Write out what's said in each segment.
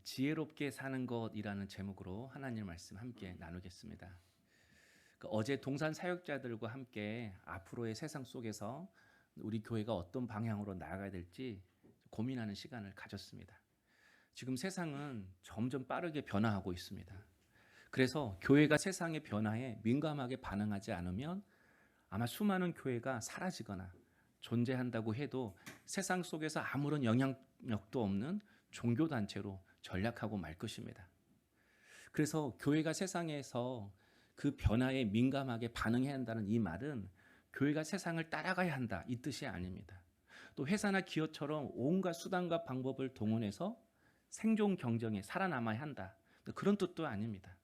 지혜롭게 사는 것이라는 제목으로 하나님 말씀 함께 나누겠습니다. 어제 동산 사역자들과 함께 앞으로의 세상 속에서 우리 교회가 어떤 방향으로 나아가야 될지 고민하는 시간을 가졌습니다. 지금 세상은 점점 빠르게 변화하고 있습니다. 그래서 교회가 세상의 변화에 민감하게 반응하지 않으면 아마 수많은 교회가 사라지거나 존재한다고 해도 세상 속에서 아무런 영향력도 없는 종교단체로 전락하고 말 것입니다. 그래서 교회가 세상에서 그 변화에 민감하게 반응해야 한다는 이 말은 교회가 세상을 따라가야 한다 이 뜻이 아닙니다. 또 회사나 기업처럼 온갖 수단과 방법을 동원해서 생존 경쟁에 살아남아야 한다 그런 뜻도 아닙니다.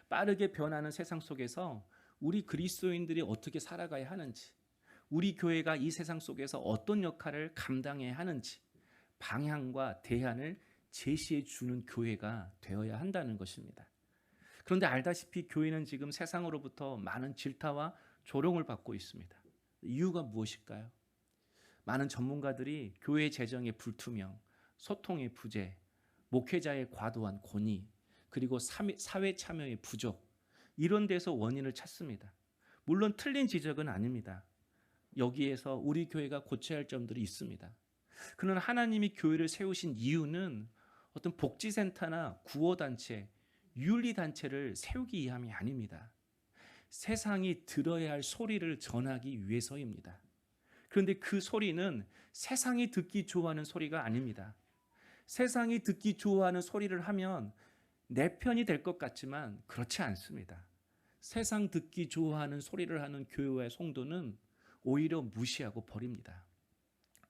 빠르게 변하는 세상 속에서 우리 그리스도인들이 어떻게 살아가야 하는지, 우리 교회가 이 세상 속에서 어떤 역할을 감당해야 하는지 방향과 대안을 제시해 주는 교회가 되어야 한다는 것입니다. 그런데 알다시피 교회는 지금 세상으로부터 많은 질타와 조롱을 받고 있습니다. 이유가 무엇일까요? 많은 전문가들이 교회 재정의 불투명, 소통의 부재, 목회자의 과도한 권위, 그리고 사회 참여의 부족, 이런 데서 원인을 찾습니다. 물론 틀린 지적은 아닙니다. 여기에서 우리 교회가 고쳐야 할 점들이 있습니다. 그러나 하나님이 교회를 세우신 이유는 어떤 복지센터나 구호단체, 윤리단체를 세우기 위함이 아닙니다. 세상이 들어야 할 소리를 전하기 위해서입니다. 그런데 그 소리는 세상이 듣기 좋아하는 소리가 아닙니다. 세상이 듣기 좋아하는 소리를 하면 내 편이 될 것 같지만 그렇지 않습니다. 세상 듣기 좋아하는 소리를 하는 교회와 성도는 오히려 무시하고 버립니다.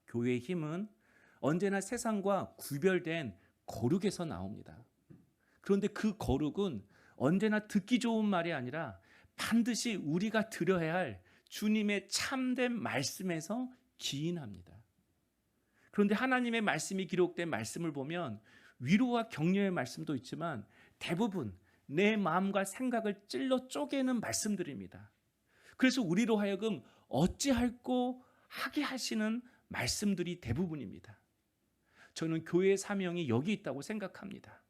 교회의 힘은 언제나 세상과 구별된 거룩에서 나옵니다. 그런데 그 거룩은 언제나 듣기 좋은 말이 아니라 반드시 우리가 들어야 할 주님의 참된 말씀에서 기인합니다. 그런데 하나님의 말씀이 기록된 말씀을 보면 위로와 격려의 말씀도 있지만 대부분 내 마음과 생각을 찔러 쪼개는 말씀들입니다. 그래서 우리로 하여금 어찌할꼬 하게 하시는 말씀들이 대부분입니다. 저는 교회의 사명이 여기 있다고 생각합니다.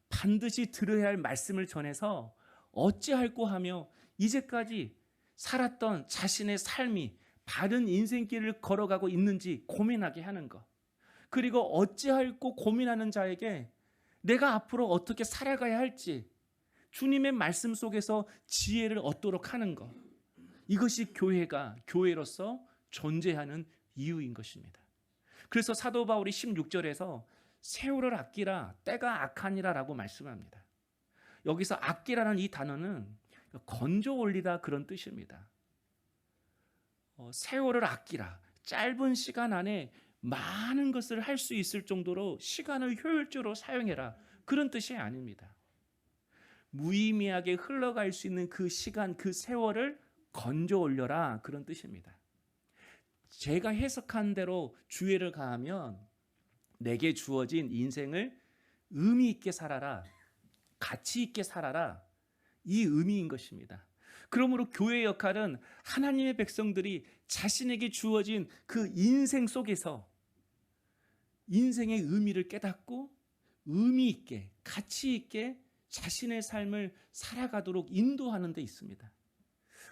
반드시 들어야 할 말씀을 전해서 어찌할꼬 하며 이제까지 살았던 자신의 삶이 바른 인생길을 걸어가고 있는지 고민하게 하는 것. 그리고 어찌할꼬 고민하는 자에게 내가 앞으로 어떻게 살아가야 할지 주님의 말씀 속에서 지혜를 얻도록 하는 것. 이것이 교회가 교회로서 존재하는 이유인 것입니다. 그래서 사도 바울이 16절에서 세월을 아끼라 때가 악하니라 라고 말씀합니다. 여기서 아끼라는 이 단어는 건져 올리다 그런 뜻입니다. 세월을 아끼라, 짧은 시간 안에 많은 것을 할 수 있을 정도로 시간을 효율적으로 사용해라 그런 뜻이 아닙니다. 무의미하게 흘러갈 수 있는 그 시간, 그 세월을 건져 올려라 그런 뜻입니다. 제가 해석한 대로 주의를 가하면 내게 주어진 인생을 의미 있게 살아라, 가치 있게 살아라 이 의미인 것입니다. 그러므로 교회의 역할은 하나님의 백성들이 자신에게 주어진 그 인생 속에서 인생의 의미를 깨닫고 의미 있게 가치 있게 자신의 삶을 살아가도록 인도하는 데 있습니다.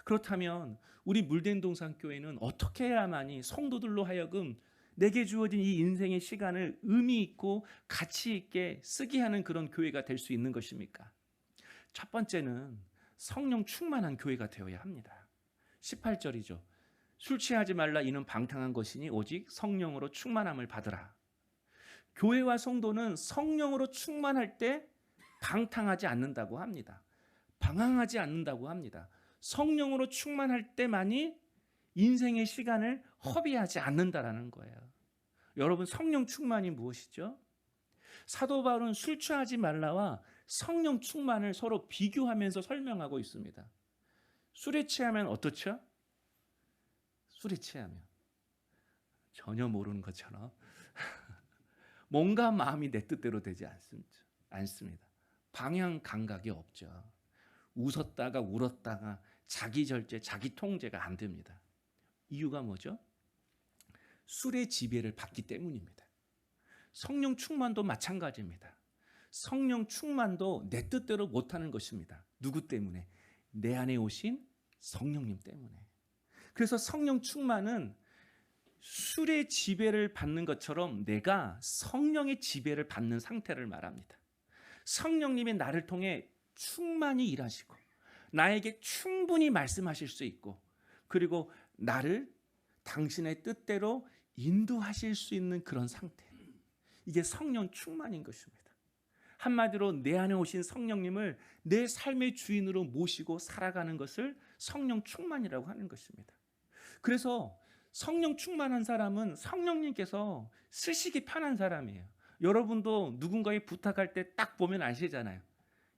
그렇다면 우리 물된동산교회는 어떻게 해야만이 성도들로 하여금 내게 주어진 이 인생의 시간을 의미 있고 가치 있게 쓰게 하는 그런 교회가 될 수 있는 것입니까? 첫 번째는 성령 충만한 교회가 되어야 합니다. 18절이죠. 술 취하지 말라 이는 방탕한 것이니 오직 성령으로 충만함을 받으라. 교회와 성도는 성령으로 충만할 때 방탕하지 않는다고 합니다. 방황하지 않는다고 합니다. 성령으로 충만할 때만이 인생의 시간을 허비하지 않는다라는 거예요. 여러분, 성령 충만이 무엇이죠? 사도 바울은 술 취하지 말라와 성령 충만을 서로 비교하면서 설명하고 있습니다. 술에 취하면 어떻죠? 술에 취하면 전혀 모르는 것처럼 뭔가 마음이 내 뜻대로 되지 않습니다. 방향 감각이 없죠. 웃었다가 울었다가 자기 절제, 자기 통제가 안 됩니다. 이유가 뭐죠? 술의 지배를 받기 때문입니다. 성령 충만도 마찬가지입니다. 성령 충만도 내 뜻대로 못하는 것입니다. 누구 때문에? 내 안에 오신 성령님 때문에. 그래서 성령 충만은 술의 지배를 받는 것처럼 내가 성령의 지배를 받는 상태를 말합니다. 성령님이 나를 통해 충만히 일하시고 나에게 충분히 말씀하실 수 있고, 그리고 나를 당신의 뜻대로 인도하실 수 있는 그런 상태, 이게 성령 충만인 것입니다. 한마디로 내 안에 오신 성령님을 내 삶의 주인으로 모시고 살아가는 것을 성령 충만이라고 하는 것입니다. 그래서 성령 충만한 사람은 성령님께서 쓰시기 편한 사람이에요. 여러분도 누군가에 부탁할 때 딱 보면 아시잖아요.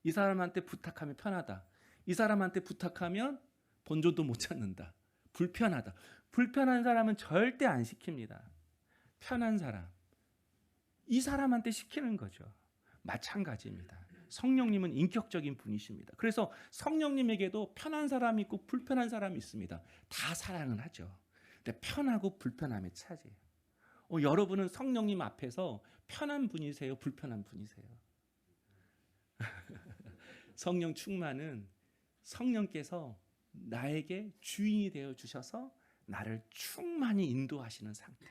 이 사람한테 부탁하면 편하다. 이 사람한테 부탁하면 본전도 못 찾는다. 불편하다. 불편한 사람은 절대 안 시킵니다. 편한 사람, 이 사람한테 시키는 거죠. 마찬가지입니다. 성령님은 인격적인 분이십니다. 그래서 성령님에게도 편한 사람이 있고 불편한 사람이 있습니다. 다 사랑은 하죠. 근데 편하고 불편함의 차이예요. 여러분은 성령님 앞에서 편한 분이세요? 불편한 분이세요? 성령 충만은 성령께서 나에게 주인이 되어 주셔서 나를 충만히 인도하시는 상태,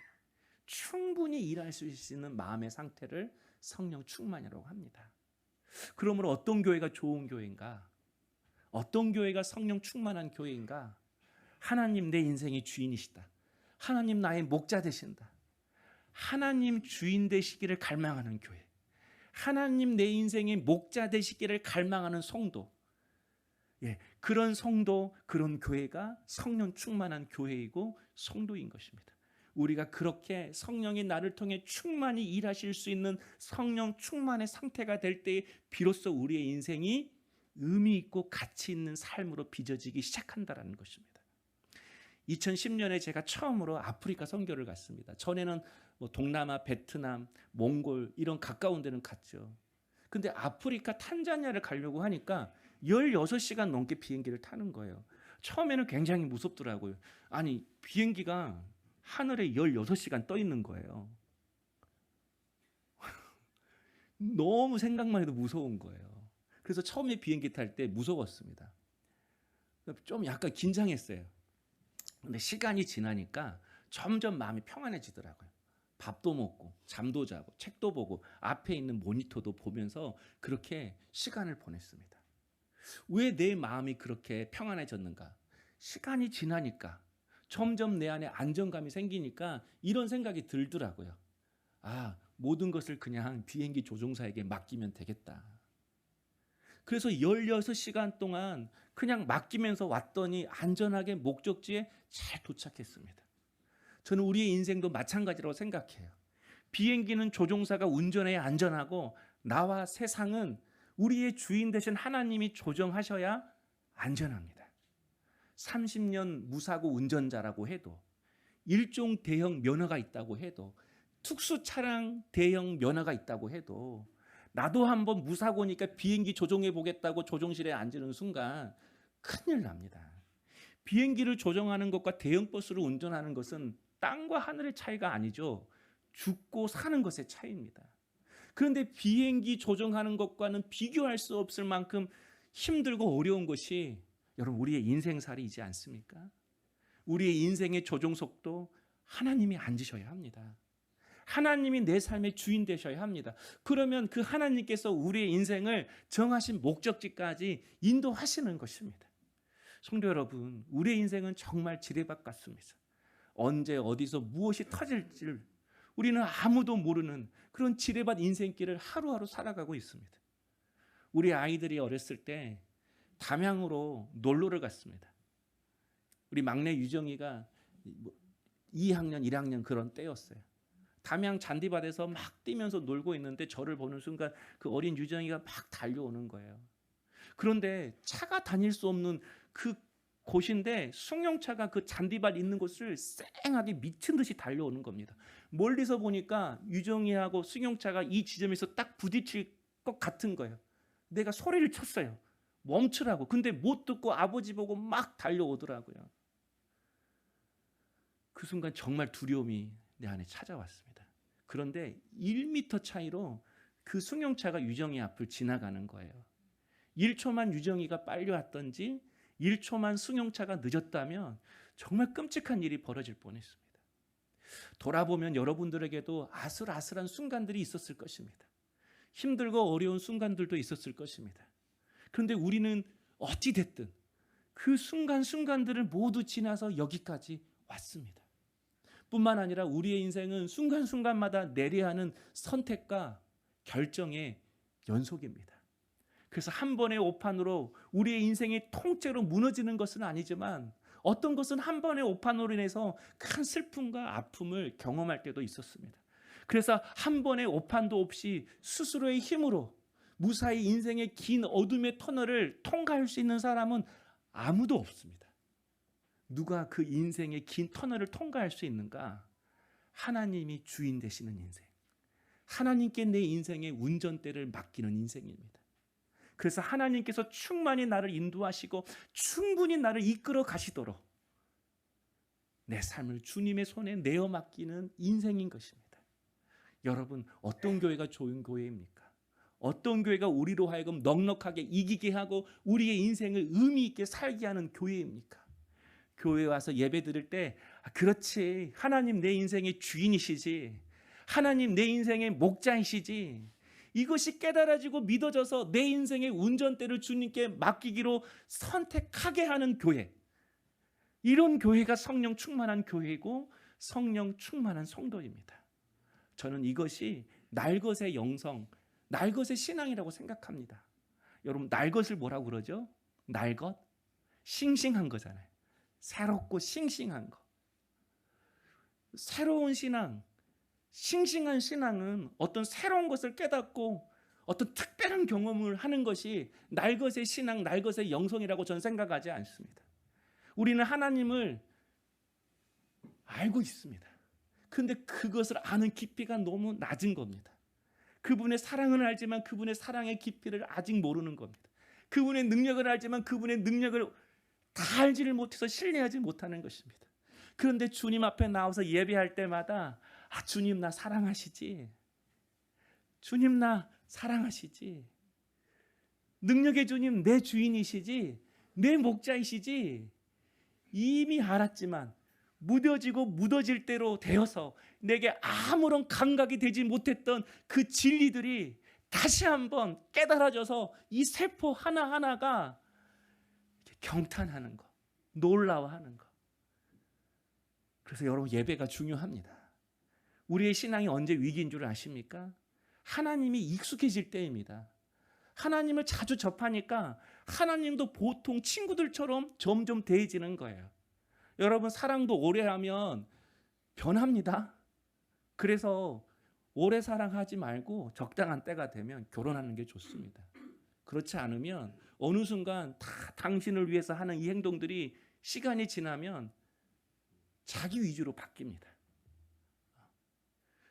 충분히 일할 수 있는 마음의 상태를 성령 충만이라고 합니다. 그러므로 어떤 교회가 좋은 교회인가? 어떤 교회가 성령 충만한 교회인가? 하나님 내 인생의 주인이시다. 하나님 나의 목자 되신다. 하나님 주인 되시기를 갈망하는 교회, 하나님 내 인생의 목자 되시기를 갈망하는 성도, 그런 성도, 그런 교회가 성령 충만한 교회이고 성도인 것입니다. 우리가 그렇게 성령이 나를 통해 충만히 일하실 수 있는 성령 충만의 상태가 될 때 비로소 우리의 인생이 의미 있고 가치 있는 삶으로 빚어지기 시작한다는 것입니다. 2010년에 제가 처음으로 아프리카 선교를 갔습니다. 전에는 동남아, 베트남, 몽골 이런 가까운 데는 갔죠. 근데 아프리카 탄자니아를 가려고 하니까 16시간 넘게 비행기를 타는 거예요. 처음에는 굉장히 무섭더라고요. 아니, 비행기가 하늘에 16시간 떠 있는 거예요. 너무 생각만 해도 무서운 거예요. 그래서 처음에 비행기 탈 때 무서웠습니다. 좀 약간 긴장했어요. 근데 시간이 지나니까 점점 마음이 평안해지더라고요. 밥도 먹고 잠도 자고 책도 보고 앞에 있는 모니터도 보면서 그렇게 시간을 보냈습니다. 왜 내 마음이 그렇게 평안해졌는가? 시간이 지나니까 점점 내 안에 안정감이 생기니까 이런 생각이 들더라고요. 모든 것을 그냥 비행기 조종사에게 맡기면 되겠다. 그래서 16시간 동안 그냥 맡기면서 왔더니 안전하게 목적지에 잘 도착했습니다. 저는 우리의 인생도 마찬가지라고 생각해요. 비행기는 조종사가 운전해야 안전하고 나와 세상은 우리의 주인 되신 하나님이 조정하셔야 안전합니다. 30년 무사고 운전자라고 해도, 일종 대형 면허가 있다고 해도, 특수 차량 대형 면허가 있다고 해도, 나도 한번 무사고니까 비행기 조종해 보겠다고 조종실에 앉는 순간 큰일 납니다. 비행기를 조종하는 것과 대형 버스를 운전하는 것은 땅과 하늘의 차이가 아니죠. 죽고 사는 것의 차이입니다. 그런데 비행기 조종하는 것과는 비교할 수 없을 만큼 힘들고 어려운 것이 여러분 우리의 인생살이지 않습니까? 우리의 인생의 조종 속도 하나님이 앉으셔야 합니다. 하나님이 내 삶의 주인 되셔야 합니다. 그러면 그 하나님께서 우리의 인생을 정하신 목적지까지 인도하시는 것입니다. 성도 여러분, 우리의 인생은 정말 지뢰밭 같습니다. 언제 어디서 무엇이 터질지 우리는 아무도 모르는 그런 지뢰밭 인생길을 하루하루 살아가고 있습니다. 우리 아이들이 어렸을 때 담양으로 놀러를 갔습니다. 우리 막내 유정이가 2학년, 1학년 그런 때였어요. 담양 잔디밭에서 막 뛰면서 놀고 있는데 저를 보는 순간 그 어린 유정이가 막 달려오는 거예요. 그런데 차가 다닐 수 없는 그 곳인데 승용차가 그 잔디밭 있는 곳을 쌩하게 미친 듯이 달려오는 겁니다. 멀리서 보니까 유정이하고 승용차가 이 지점에서 딱 부딪힐 것 같은 거예요. 내가 소리를 쳤어요. 멈추라고. 근데 못 듣고 아버지 보고 막 달려오더라고요. 그 순간 정말 두려움이 내 안에 찾아왔습니다. 그런데 1m 차이로 그 승용차가 유정이 앞을 지나가는 거예요. 1초만 유정이가 빨리 왔던지 1초만 승용차가 늦었다면 정말 끔찍한 일이 벌어질 뻔했습니다. 돌아보면 여러분들에게도 아슬아슬한 순간들이 있었을 것입니다. 힘들고 어려운 순간들도 있었을 것입니다. 그런데 우리는 어찌됐든 그 순간순간들을 모두 지나서 여기까지 왔습니다. 뿐만 아니라 우리의 인생은 순간순간마다 내려야 하는 선택과 결정의 연속입니다. 그래서 한 번의 오판으로 우리의 인생이 통째로 무너지는 것은 아니지만 어떤 것은 한 번의 오판으로 인해서 큰 슬픔과 아픔을 경험할 때도 있었습니다. 그래서 한 번의 오판도 없이 스스로의 힘으로 무사히 인생의 긴 어둠의 터널을 통과할 수 있는 사람은 아무도 없습니다. 누가 그 인생의 긴 터널을 통과할 수 있는가? 하나님이 주인 되시는 인생, 하나님께 내 인생의 운전대를 맡기는 인생입니다. 그래서 하나님께서 충만히 나를 인도하시고 충분히 나를 이끌어 가시도록 내 삶을 주님의 손에 내어 맡기는 인생인 것입니다. 여러분, 어떤 교회가 좋은 교회입니까? 어떤 교회가 우리로 하여금 넉넉하게 이기게 하고 우리의 인생을 의미 있게 살게 하는 교회입니까? 교회에 와서 예배 드릴 때 그렇지, 하나님 내 인생의 주인이시지, 하나님 내 인생의 목자이시지, 이것이 깨달아지고 믿어져서 내 인생의 운전대를 주님께 맡기기로 선택하게 하는 교회, 이런 교회가 성령 충만한 교회이고 성령 충만한 성도입니다. 저는 이것이 날것의 영성, 날것의 신앙이라고 생각합니다. 여러분, 날것을 뭐라고 그러죠? 날것? 싱싱한 거잖아요. 새롭고 싱싱한 거. 새로운 신앙, 싱싱한 신앙은 어떤 새로운 것을 깨닫고 어떤 특별한 경험을 하는 것이 날것의 신앙, 날것의 영성이라고 저는 생각하지 않습니다. 우리는 하나님을 알고 있습니다. 그런데 그것을 아는 깊이가 너무 낮은 겁니다. 그분의 사랑을 알지만 그분의 사랑의 깊이를 아직 모르는 겁니다. 그분의 능력을 알지만 그분의 능력을 다 알지를 못해서 신뢰하지 못하는 것입니다. 그런데 주님 앞에 나와서 예배할 때마다 주님 나 사랑하시지, 주님 나 사랑하시지, 능력의 주님 내 주인이시지, 내 목자이시지, 이미 알았지만 무뎌지고 무뎌질 대로 되어서 내게 아무런 감각이 되지 못했던 그 진리들이 다시 한번 깨달아져서 이 세포 하나하나가 경탄하는 거, 놀라워하는 거. 그래서 여러분, 예배가 중요합니다. 우리의 신앙이 언제 위기인 줄 아십니까? 하나님이 익숙해질 때입니다. 하나님을 자주 접하니까 하나님도 보통 친구들처럼 점점 대해지는 거예요. 여러분, 사랑도 오래 하면 변합니다. 그래서 오래 사랑하지 말고 적당한 때가 되면 결혼하는 게 좋습니다. 그렇지 않으면 어느 순간 다 당신을 위해서 하는 이 행동들이 시간이 지나면 자기 위주로 바뀝니다.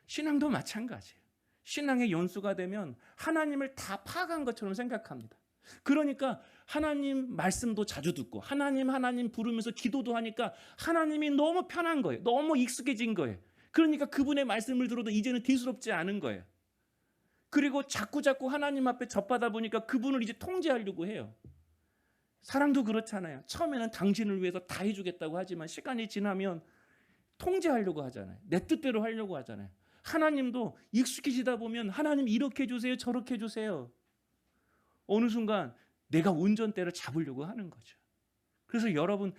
신앙도 마찬가지예요. 신앙의 연수가 되면 하나님을 다 파악한 것처럼 생각합니다. 그러니까 하나님 말씀도 자주 듣고 하나님 부르면서 기도도 하니까 하나님이 너무 편한 거예요. 너무 익숙해진 거예요. 그러니까 그분의 말씀을 들어도 이제는 대수롭지 않은 거예요. 그리고 자꾸 하나님 앞에 접하다 보니까 그분을 이제 통제하려고 해요. 사랑도 그렇잖아요. 처음에는 당신을 위해서 다 해주겠다고 하지만 시간이 지나면 통제하려고 하잖아요. 내 뜻대로 하려고 하잖아요. 하나님도 익숙해지다 보면 하나님 이렇게 해주세요, 저렇게 해주세요. 어느 순간 내가 운전대를 잡으려고 하는 거죠. 그래서 여러분,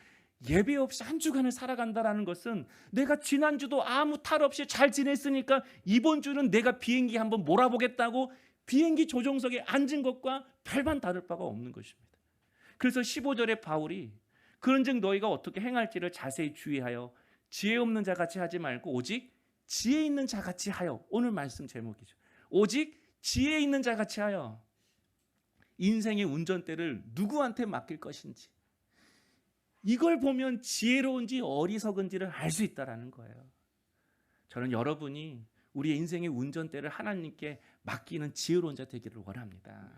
예배 없이 한 주간을 살아간다는 것은 내가 지난주도 아무 탈 없이 잘 지냈으니까 이번 주는 내가 비행기 한번 몰아보겠다고 비행기 조종석에 앉은 것과 별반 다를 바가 없는 것입니다. 그래서 15절에 바울이 그런즉 너희가 어떻게 행할지를 자세히 주의하여 지혜 없는 자같이 하지 말고 오직 지혜 있는 자같이 하여, 오늘 말씀 제목이죠. 오직 지혜 있는 자같이 하여 인생의 운전대를 누구한테 맡길 것인지, 이걸 보면 지혜로운지 어리석은지를 알 수 있다는 거예요. 저는 여러분이 우리의 인생의 운전대를 하나님께 맡기는 지혜로운 자 되기를 원합니다.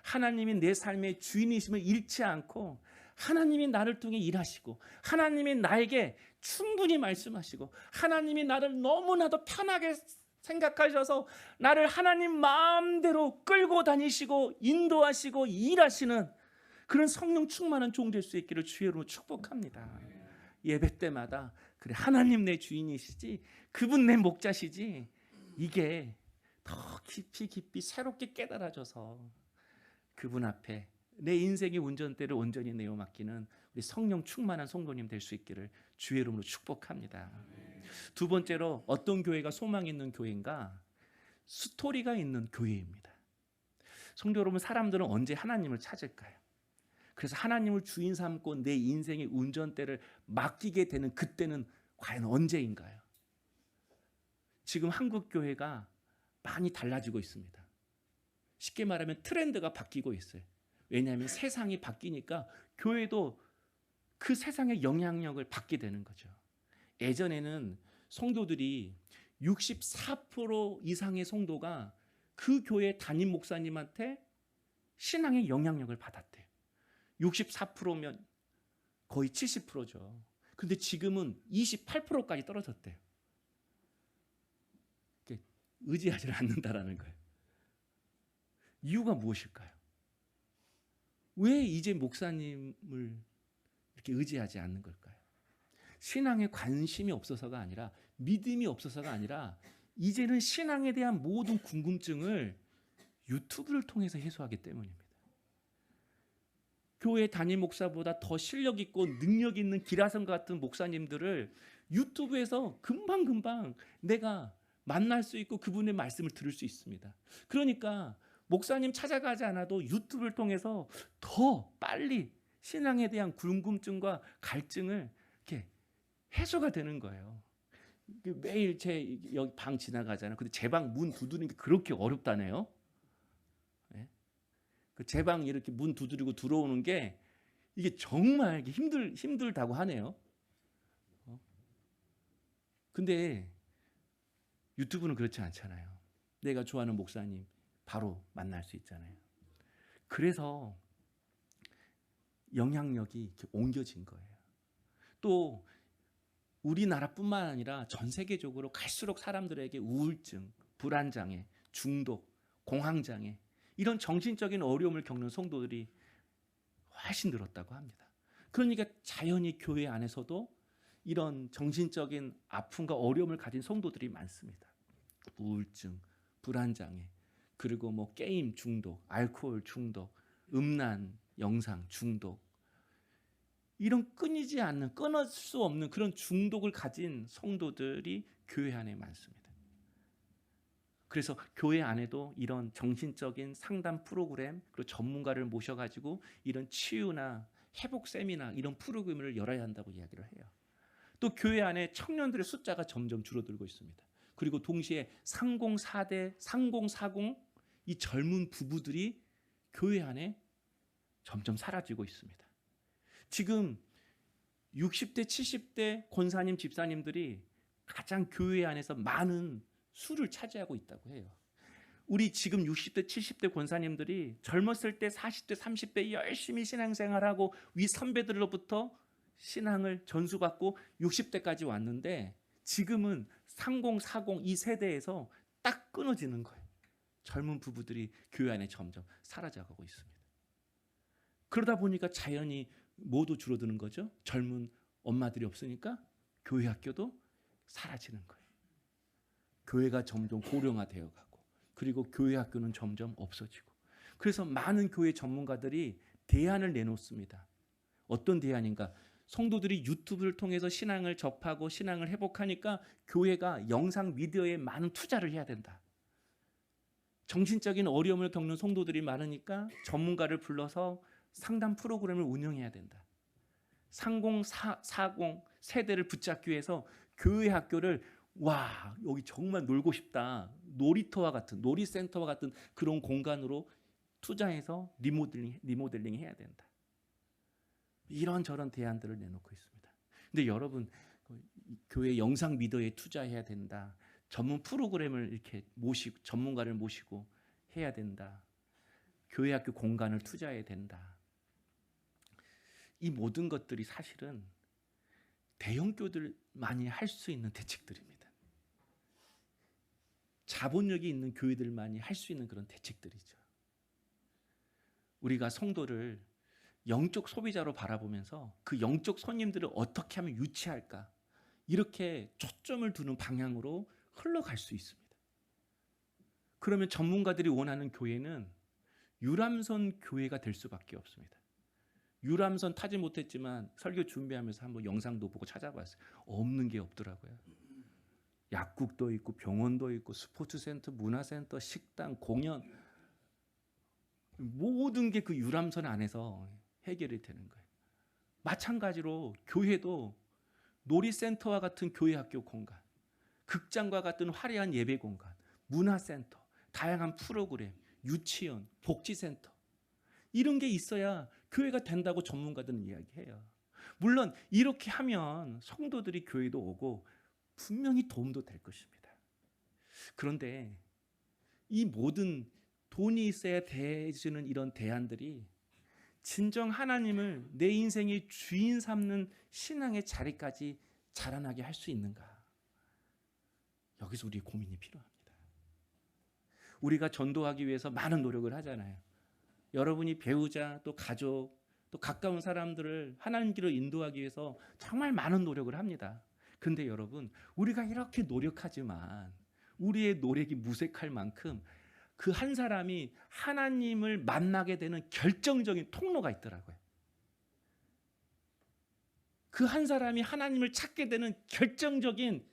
하나님이 내 삶의 주인이심을 잃지 않고 하나님이 나를 통해 일하시고 하나님이 나에게 충분히 말씀하시고 하나님이 나를 너무나도 편하게 생각하셔서 나를 하나님 마음대로 끌고 다니시고 인도하시고 일하시는 그런 성령 충만한 종 될 수 있기를 주의 이름으로 축복합니다. 예배 때마다 그래, 하나님 내 주인이시지, 그분 내 목자시지, 이게 더 깊이 새롭게 깨달아져서 그분 앞에 내 인생의 운전대를 온전히 내어 맡기는 우리 성령 충만한 성도님 될 수 있기를 주의 이름으로 축복합니다. 두 번째로, 어떤 교회가 소망 있는 교회인가? 스토리가 있는 교회입니다. 성도 여러분, 사람들은 언제 하나님을 찾을까요? 그래서 하나님을 주인 삼고 내 인생의 운전대를 맡기게 되는 그때는 과연 언제인가요? 지금 한국 교회가 많이 달라지고 있습니다. 쉽게 말하면 트렌드가 바뀌고 있어요. 왜냐하면 세상이 바뀌니까 교회도 그 세상의 영향력을 받게 되는 거죠. 예전에는 성도들이 64% 이상의 성도가 그 교회 담임 목사님한테 신앙의 영향력을 받았대요. 64%면 거의 70%죠. 근데 지금은 28%까지 떨어졌대요. 의지하지 않는다라는 거예요. 이유가 무엇일까요? 왜 이제 목사님을 이렇게 의지하지 않는 걸까요? 신앙에 관심이 없어서가 아니라, 믿음이 없어서가 아니라, 이제는 신앙에 대한 모든 궁금증을 유튜브를 통해서 해소하기 때문입니다. 교회 담임 목사보다 더 실력 있고 능력 있는 기라성 같은 목사님들을 유튜브에서 금방금방 내가 만날 수 있고 그분의 말씀을 들을 수 있습니다. 그러니까 목사님 찾아가지 않아도 유튜브를 통해서 더 빨리 신앙에 대한 궁금증과 갈증을 이렇게 해소가 되는 거예요. 매일 제 여기 방 지나가잖아요. 근데 제 방 문 두드리는 게 그렇게 어렵다네요. 제 방 이렇게 문 두드리고 들어오는 게 이게 정말 힘들다고 하네요. 근데 유튜브는 그렇지 않잖아요. 내가 좋아하는 목사님 바로 만날 수 있잖아요. 그래서 영향력이 이렇게 옮겨진 거예요. 또 우리나라뿐만 아니라 전 세계적으로 갈수록 사람들에게 우울증, 불안장애, 중독, 공황장애, 이런 정신적인 어려움을 겪는 성도들이 훨씬 늘었다고 합니다. 그러니까 자연히 교회 안에서도 이런 정신적인 아픔과 어려움을 가진 성도들이 많습니다. 우울증, 불안장애, 그리고 뭐 게임 중독, 알코올 중독, 음란 영상 중독, 이런 끊이지 않는, 끊을 수 없는 그런 중독을 가진 성도들이 교회 안에 많습니다. 그래서 교회 안에도 이런 정신적인 상담 프로그램, 그리고 전문가를 모셔가지고 이런 치유나 회복 세미나 이런 프로그램을 열어야 한다고 이야기를 해요. 또 교회 안에 청년들의 숫자가 점점 줄어들고 있습니다. 그리고 동시에 3040 이 젊은 부부들이 교회 안에 점점 사라지고 있습니다. 지금 60대, 70대 권사님, 집사님들이 가장 교회 안에서 많은 수를 차지하고 있다고 해요. 우리 지금 60대, 70대 권사님들이 젊었을 때 40대, 30대 열심히 신앙생활하고 위 선배들로부터 신앙을 전수받고 60대까지 왔는데, 지금은 3040 이 세대에서 딱 끊어지는 거예요. 젊은 부부들이 교회 안에 점점 사라져가고 있습니다. 그러다 보니까 자연히 모두 줄어드는 거죠. 젊은 엄마들이 없으니까 교회 학교도 사라지는 거예요. 교회가 점점 고령화되어 가고, 그리고 교회 학교는 점점 없어지고. 그래서 많은 교회 전문가들이 대안을 내놓습니다. 어떤 대안인가? 성도들이 유튜브를 통해서 신앙을 접하고 신앙을 회복하니까 교회가 영상 미디어에 많은 투자를 해야 된다. 정신적인 어려움을 겪는 성도들이 많으니까 전문가를 불러서 상담 프로그램을 운영해야 된다. 3040 세대를 붙잡기 위해서 교회 학교를, 와, 여기 정말 놀고 싶다, 놀이터와 같은, 놀이센터와 같은 그런 공간으로 투자해서 리모델링 해야 된다. 이런저런 대안들을 내놓고 있습니다. 근데 여러분, 교회 영상 미디어에 투자해야 된다, 전문 프로그램을 이렇게 모시고 전문가를 모시고 해야 된다, 교회 학교 공간을 투자해야 된다, 이 모든 것들이 사실은 대형교들만이 할 수 있는 대책들입니다. 자본력이 있는 교회들만이 할 수 있는 그런 대책들이죠. 우리가 성도를 영적 소비자로 바라보면서 그 영적 손님들을 어떻게 하면 유치할까, 이렇게 초점을 두는 방향으로 흘러갈 수 있습니다. 그러면 전문가들이 원하는 교회는 유람선 교회가 될 수밖에 없습니다. 유람선 타지 못했지만 설교 준비하면서 한번 영상도 보고 찾아봤어요. 없는 게 없더라고요. 약국도 있고 병원도 있고 스포츠센터, 문화센터, 식당, 공연, 모든 게 그 유람선 안에서 해결이 되는 거예요. 마찬가지로 교회도 놀이센터와 같은 교회 학교 공간, 극장과 같은 화려한 예배 공간, 문화센터, 다양한 프로그램, 유치원, 복지센터, 이런 게 있어야 교회가 된다고 전문가들은 이야기해요. 물론 이렇게 하면 성도들이 교회도 오고 분명히 도움도 될 것입니다. 그런데 이 모든 돈이 있어야 되는 이런 대안들이 진정 하나님을 내 인생의 주인 삼는 신앙의 자리까지 자라나게 할 수 있는가? 여기서 우리의 고민이 필요합니다. 우리가 전도하기 위해서 많은 노력을 하잖아요. 여러분이 배우자, 또 가족, 또 가까운 사람들을 하나님께로 인도하기 위해서 정말 많은 노력을 합니다. 근데 여러분, 우리가 이렇게 노력하지만 우리의 노력이 무색할 만큼 그 한 사람이 하나님을 만나게 되는 결정적인 통로가 있더라고요. 그 한 사람이 하나님을 찾게 되는 결정적인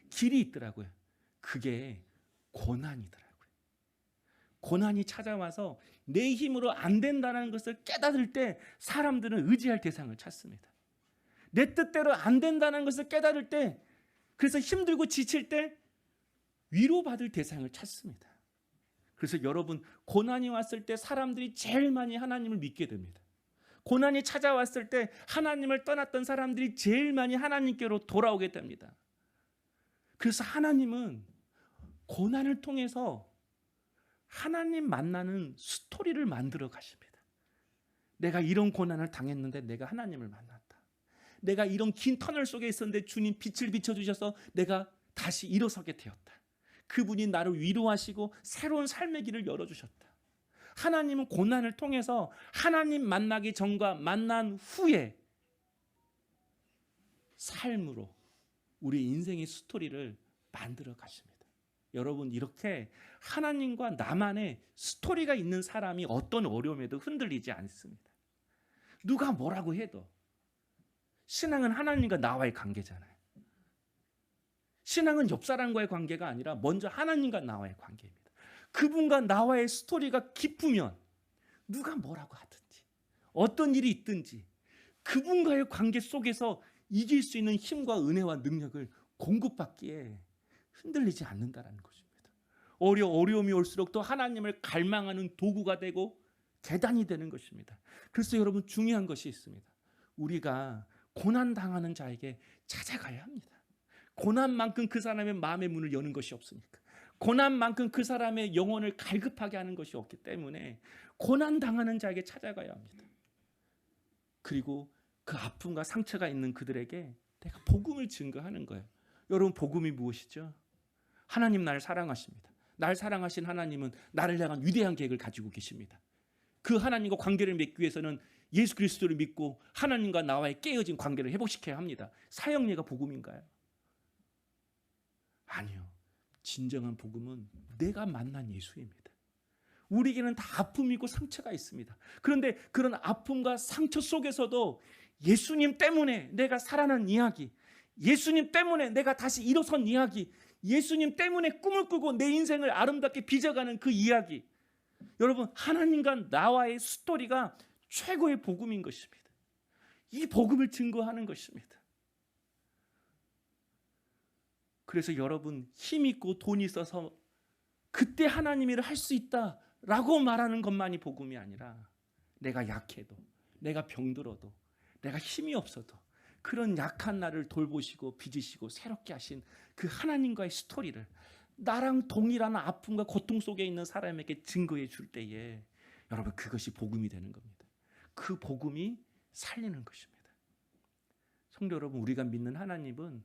길이 있더라고요. 그게 고난이더라고요. 고난이 찾아와서 내 힘으로 안 된다는 것을 깨달을 때 사람들은 의지할 대상을 찾습니다. 내 뜻대로 안 된다는 것을 깨달을 때, 그래서 힘들고 지칠 때 위로받을 대상을 찾습니다. 그래서 여러분, 고난이 왔을 때 사람들이 제일 많이 하나님을 믿게 됩니다. 고난이 찾아왔을 때 하나님을 떠났던 사람들이 제일 많이 하나님께로 돌아오게 됩니다. 그래서 하나님은 고난을 통해서 하나님 만나는 스토리를 만들어 가십니다. 내가 이런 고난을 당했는데 내가 하나님을 만났다. 내가 이런 긴 터널 속에 있었는데 주님 빛을 비춰주셔서 내가 다시 일어서게 되었다. 그분이 나를 위로하시고 새로운 삶의 길을 열어주셨다. 하나님은 고난을 통해서 하나님 만나기 전과 만난 후에 삶으로 우리 인생의 스토리를 만들어 가십니다. 여러분, 이렇게 하나님과 나만의 스토리가 있는 사람이 어떤 어려움에도 흔들리지 않습니다. 누가 뭐라고 해도 신앙은 하나님과 나와의 관계잖아요. 신앙은 옆 사람과의 관계가 아니라 먼저 하나님과 나와의 관계입니다. 그분과 나와의 스토리가 깊으면 누가 뭐라고 하든지 어떤 일이 있든지 그분과의 관계 속에서 이길 수 있는 힘과 은혜와 능력을 공급받기에 흔들리지 않는다는 것입니다. 어려움이 올수록 또 하나님을 갈망하는 도구가 되고 계단이 되는 것입니다. 그래서 여러분, 중요한 것이 있습니다. 우리가 고난당하는 자에게 찾아가야 합니다. 고난만큼 그 사람의 마음의 문을 여는 것이 없으니까. 고난만큼 그 사람의 영혼을 갈급하게 하는 것이 없기 때문에 고난당하는 자에게 찾아가야 합니다. 그리고 그 아픔과 상처가 있는 그들에게 내가 복음을 증거하는 거예요. 여러분, 복음이 무엇이죠? 하나님 나를 사랑하십니다. 날 사랑하신 하나님은 나를 향한 위대한 계획을 가지고 계십니다. 그 하나님과 관계를 맺기 위해서는 예수 그리스도를 믿고 하나님과 나와의 깨어진 관계를 회복시켜야 합니다. 사형리가 복음인가요? 아니요. 진정한 복음은 내가 만난 예수입니다. 우리에게는 다 아픔이고 상처가 있습니다. 그런데 그런 아픔과 상처 속에서도 예수님 때문에 내가 살아난 이야기, 예수님 때문에 내가 다시 일어선 이야기, 예수님 때문에 꿈을 꾸고 내 인생을 아름답게 빚어가는 그 이야기, 여러분, 하나님과 나와의 스토리가 최고의 복음인 것입니다. 이 복음을 증거하는 것입니다. 그래서 여러분, 힘 있고 돈 있어서 그때 하나님 일을 할 수 있다라고 말하는 것만이 복음이 아니라, 내가 약해도, 내가 병들어도, 내가 힘이 없어도 그런 약한 나를 돌보시고 빚으시고 새롭게 하신 그 하나님과의 스토리를 나랑 동일한 아픔과 고통 속에 있는 사람에게 증거해 줄 때에 여러분, 그것이 복음이 되는 겁니다. 그 복음이 살리는 것입니다. 성도 여러분, 우리가 믿는 하나님은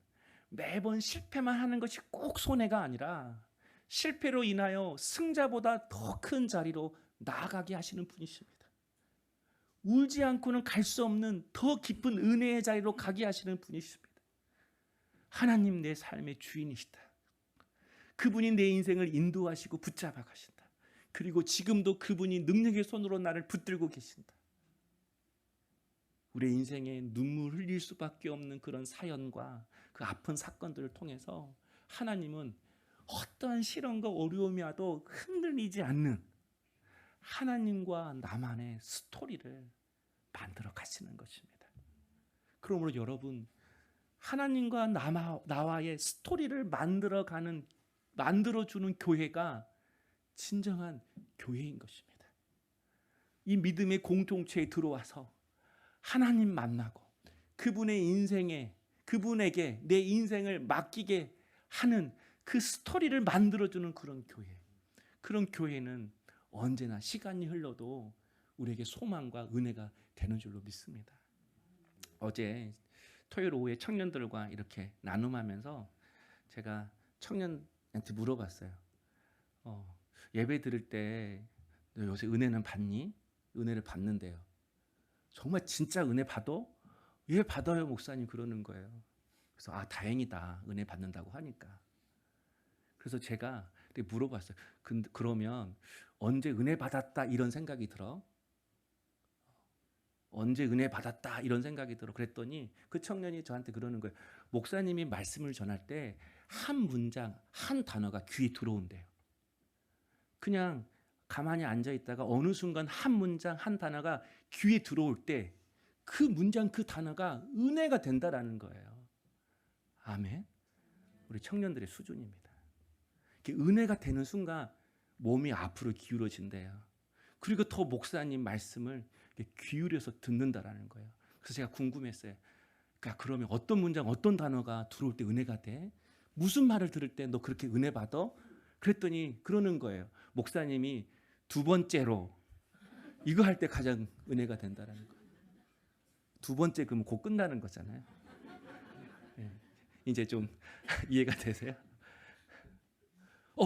매번 실패만 하는 것이 꼭 손해가 아니라 실패로 인하여 승자보다 더 큰 자리로 나아가게 하시는 분이십니다. 울지 않고는 갈 수 없는 더 깊은 은혜의 자리로 가게 하시는 분이십니다. 하나님 내 삶의 주인이시다. 그분이 내 인생을 인도하시고 붙잡아 가신다. 그리고 지금도 그분이 능력의 손으로 나를 붙들고 계신다. 우리의 인생에 눈물 흘릴 수밖에 없는 그런 사연과 그 아픈 사건들을 통해서 하나님은 어떠한 시련과 어려움이 와도 흔들리지 않는 하나님과 나만의 스토리를 만들어 가시는 것입니다. 그러므로 여러분, 하나님과 나와의 스토리를 만들어주는 교회가 진정한 교회인 것입니다. 이 믿음의 공동체에 들어와서 하나님 만나고 그분에게 내 인생을 맡기게 하는 그 스토리를 만들어주는 그런 교회. 그런 교회는 언제나 시간이 흘러도 우리에게 소망과 은혜가 되는 줄로 믿습니다. 어제 토요일 오후에 청년들과 이렇게 나눔하면서 제가 청년한테 물어봤어요. 예배 드릴 때 너 요새 은혜는 받니? 은혜를 받는데요. 정말 진짜 은혜 받아? 예, 받아요 목사님. 그러는 거예요. 그래서 다행이다. 은혜 받는다고 하니까. 그래서 제가 물어봤어요. 그러면 언제 은혜 받았다 이런 생각이 들어? 언제 은혜 받았다 이런 생각이 들어? 그랬더니 그 청년이 저한테 그러는 거예요. 목사님이 말씀을 전할 때 한 문장, 한 단어가 귀에 들어온대요. 그냥 가만히 앉아 있다가 어느 순간 한 문장, 한 단어가 귀에 들어올 때 그 문장, 그 단어가 은혜가 된다라는 거예요. 아멘. 우리 청년들의 수준입니다. 은혜가 되는 순간 몸이 앞으로 기울어진대요. 그리고 더 목사님 말씀을 기울여서 듣는다라는 거예요. 그래서 제가 궁금했어요. 그러면 어떤 문장, 어떤 단어가 들어올 때 은혜가 돼? 무슨 말을 들을 때 너 그렇게 은혜 받아? 그랬더니 그러는 거예요. 목사님이 두 번째로 이거 할 때 가장 은혜가 된다라는 거예요. 두 번째 그러면 곧 끝나는 거잖아요. 네. 이제 좀 이해가 되세요?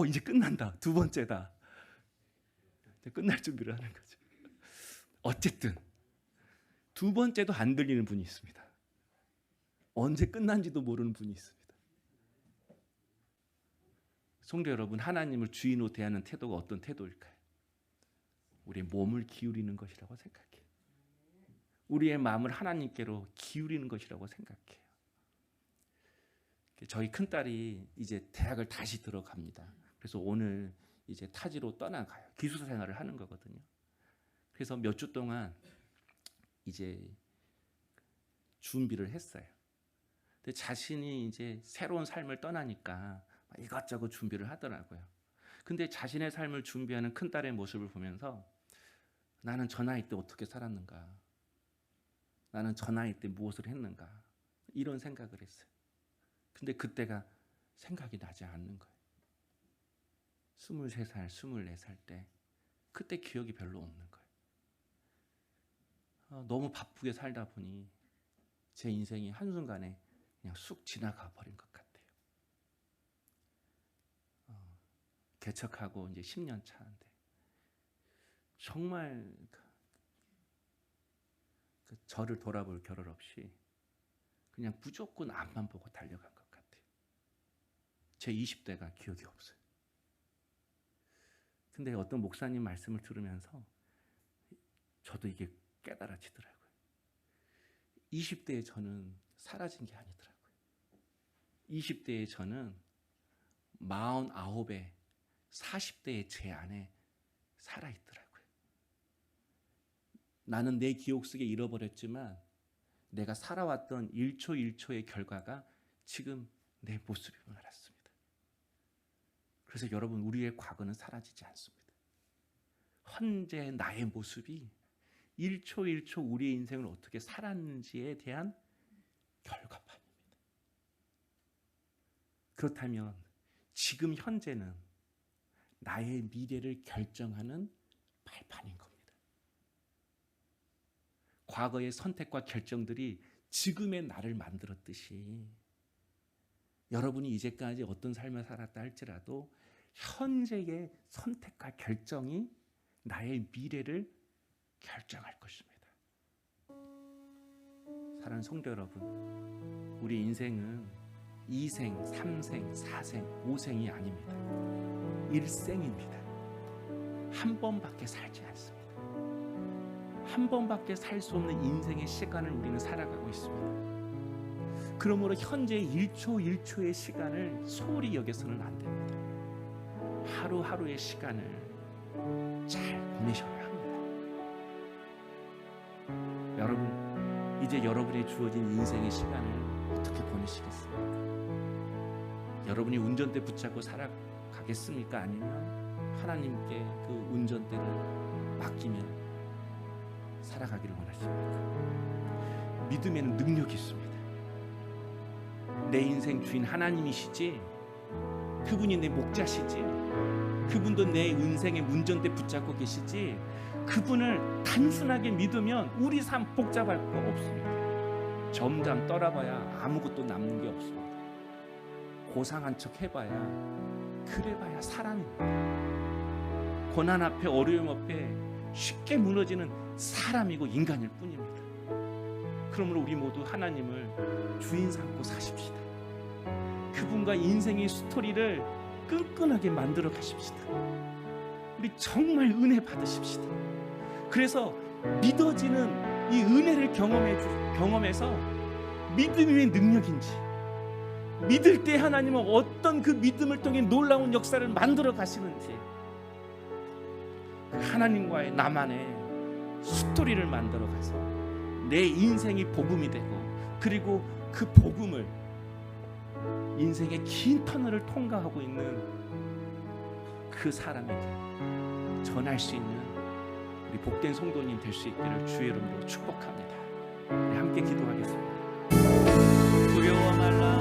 이제 끝난다. 두 번째다. 이제 끝날 준비를 하는 거죠. 어쨌든 두 번째도 안 들리는 분이 있습니다. 언제 끝난지도 모르는 분이 있습니다. 성도 여러분, 하나님을 주인으로 대하는 태도가 어떤 태도일까요? 우리의 몸을 기울이는 것이라고 생각해요. 우리의 마음을 하나님께로 기울이는 것이라고 생각해요. 저희 큰딸이 이제 대학을 다시 들어갑니다. 그래서 오늘 이제 타지로 떠나가요. 기숙사 생활을 하는 거거든요. 그래서 몇 주 동안 이제 준비를 했어요. 근데 자신이 이제 새로운 삶을 떠나니까 이것저것 준비를 하더라고요. 근데 자신의 삶을 준비하는 큰딸의 모습을 보면서 나는 저 나이 때 어떻게 살았는가? 나는 저 나이 때 무엇을 했는가? 이런 생각을 했어요. 근데 그때가 생각이 나지 않는 거예요. 23살, 24살 때 그때 기억이 별로 없는 거예요. 너무 바쁘게 살다 보니 제 인생이 한순간에 그냥 쑥 지나가 버린 것 같아요. 개척하고 이제 10년 차인데 정말 저를 돌아볼 겨를 없이 그냥 무조건 앞만 보고 달려간 것 같아요. 제 20대가 기억이 없어요. 근데 어떤 목사님 말씀을 들으면서 저도 이게 깨달아지더라고요. 20대의 저는 사라진 게 아니더라고요. 20대의 저는 49의 40대의 제 안에 살아있더라고요. 나는 내 기억 속에 잃어버렸지만 내가 살아왔던 1초 1초의 결과가 지금 내 모습임을 알았습니다. 그래서 여러분, 우리의 과거는 사라지지 않습니다. 현재 나의 모습이 1초 1초 우리의 인생을 어떻게 살았는지에 대한 결과판입니다. 그렇다면 지금 현재는 나의 미래를 결정하는 발판인 겁니다. 과거의 선택과 결정들이 지금의 나를 만들었듯이 여러분이 이제까지 어떤 삶을 살았다 할지라도 현재의 선택과 결정이 나의 미래를 결정할 것입니다. 사랑하는 성도 여러분, 우리 인생은 2생, 3생, 4생, 5생이 아닙니다. 1생입니다. 한 번밖에 살지 않습니다. 한 번밖에 살 수 없는 인생의 시간을 우리는 살아가고 있습니다. 그러므로 현재 1초 1초의 시간을 소홀히 여겨서는 안 됩니다. 하루하루의 시간을 잘 보내셔야 합니다. 여러분, 이제 여러분의 주어진 인생의 시간을 어떻게 보내시겠습니까? 여러분이 운전대 붙잡고 살아가겠습니까? 아니면 하나님께 그 운전대를 맡기며 살아가기를 원하십니까? 믿음에는 능력이 있습니다. 내 인생 주인 하나님이시지, 그분이 내 목자시지, 그분도 내 인생의 운전대 붙잡고 계시지, 그분을 단순하게 믿으면 우리 삶 복잡할 거 없습니다. 점점 떠나봐야 아무것도 남는 게 없습니다. 고상한 척 해봐야, 그래봐야 사람입니다. 고난 앞에, 어려움 앞에 쉽게 무너지는 사람이고 인간일 뿐입니다. 그러므로 우리 모두 하나님을 주인 삼고 사십시다. 그분과 인생의 스토리를 끈끈하게 만들어 가십시다. 우리 정말 은혜 받으십시다. 그래서 믿어지는 이 은혜를 경험해서 믿음이 왜 능력인지, 믿을 때 하나님은 어떤 그 믿음을 통해 놀라운 역사를 만들어 가시는지, 하나님과의 나만의 스토리를 만들어 가서 내 인생이 복음이 되고, 그리고 그 복음을 인생의 긴 터널을 통과하고 있는 그 사람에게 전할 수 있는 우리 복된 성도님 될 수 있기를 주의 이름으로 축복합니다. 네, 함께 기도하겠습니다. 두려워 말라.